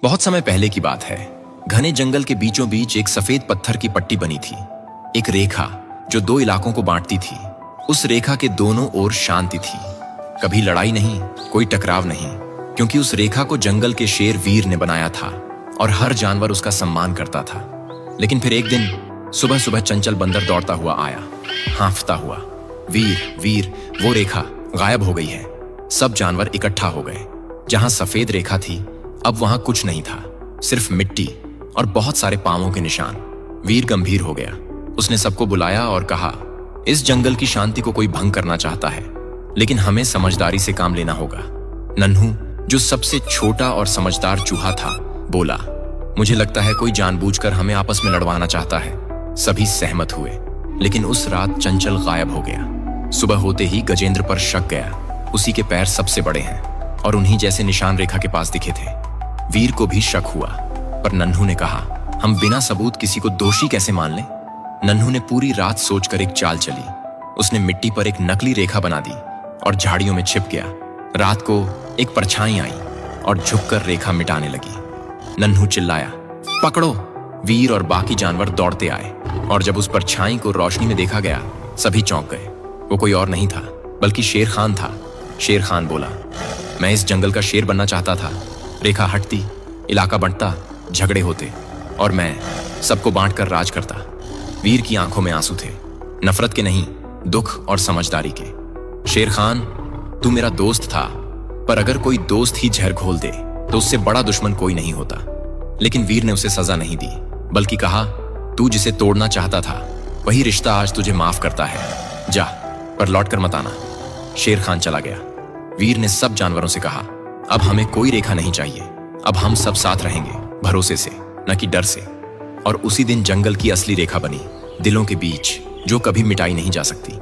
बहुत समय पहले की बात है। घने जंगल के बीचों बीच एक सफेद पत्थर की पट्टी बनी थी, एक रेखा जो दो इलाकों को बांटती थी। उस रेखा के दोनों ओर शांति थी, कभी लड़ाई नहीं, कोई टकराव नहीं, क्योंकि उस रेखा को जंगल के शेर वीर ने बनाया था और हर जानवर उसका सम्मान करता था। लेकिन फिर एक दिन सुबह सुबह चंचल बंदर दौड़ता हुआ आया, हाँफता हुआ, वीर वीर, वो रेखा गायब हो गई है। सब जानवर इकट्ठा हो गए। जहां सफेद रेखा थी अब वहां कुछ नहीं था, सिर्फ मिट्टी और बहुत सारे पांवों के निशान। वीर गंभीर हो गया। उसने सबको बुलाया और कहा, इस जंगल की शांति को कोई भंग करना चाहता है, लेकिन हमें समझदारी से काम लेना होगा। नन्हू, जो सबसे छोटा और समझदार चूहा था, बोला, मुझे लगता है कोई जानबूझकर हमें आपस में लड़वाना चाहता है। सभी सहमत हुए, लेकिन उस रात चंचल गायब हो गया। सुबह होते ही गजेंद्र पर शक गया। उसी के पैर सबसे बड़े हैं और उन्हीं जैसे निशान रेखा के पास दिखे थे। वीर को भी शक हुआ, पर नन्हू ने कहा, हम बिना सबूत किसी को दोषी कैसे मान लें? नन्हू ने पूरी रात सोचकर एक चाल चली। उसने मिट्टी पर एक नकली रेखा बना दी और झाड़ियों में छिप गया। रात को एक परछाई आई और झुककर रेखा मिटाने लगी। नन्हू चिल्लाया, पकड़ो! वीर और बाकी जानवर दौड़ते आए और जब उस परछाई को रोशनी में देखा गया, सभी चौंक गए। वो कोई और नहीं था, बल्कि शेर खान था। शेर खान बोला, मैं इस जंगल का शेर बनना चाहता था। रेखा हटती, इलाका बंटता, झगड़े होते और मैं सबको बांटकर राज करता। वीर की आंखों में आंसू थे, नफरत के नहीं, दुख और समझदारी के। शेर खान, तू मेरा दोस्त था, पर अगर कोई दोस्त ही जहर घोल दे तो उससे बड़ा दुश्मन कोई नहीं होता। लेकिन वीर ने उसे सजा नहीं दी, बल्कि कहा, तू जिसे तोड़ना चाहता था वही रिश्ता आज तुझे माफ करता है। जा, पर लौट कर मत आना। शेर खान चला गया। वीर ने सब जानवरों से कहा, अब हमें कोई रेखा नहीं चाहिए। अब हम सब साथ रहेंगे, भरोसे से, न कि डर से। और उसी दिन जंगल की असली रेखा बनी, दिलों के बीच, जो कभी मिटाई नहीं जा सकती।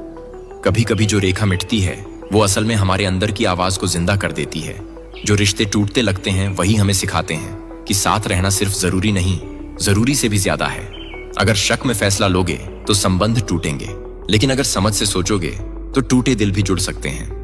कभी कभी जो रेखा मिटती है वो असल में हमारे अंदर की आवाज को जिंदा कर देती है। जो रिश्ते टूटते लगते हैं वही हमें सिखाते हैं कि साथ रहना सिर्फ जरूरी नहीं, जरूरी से भी ज्यादा है। अगर शक में फैसला लोगे तो संबंध टूटेंगे, लेकिन अगर समझ से सोचोगे तो टूटे दिल भी जुड़ सकते हैं।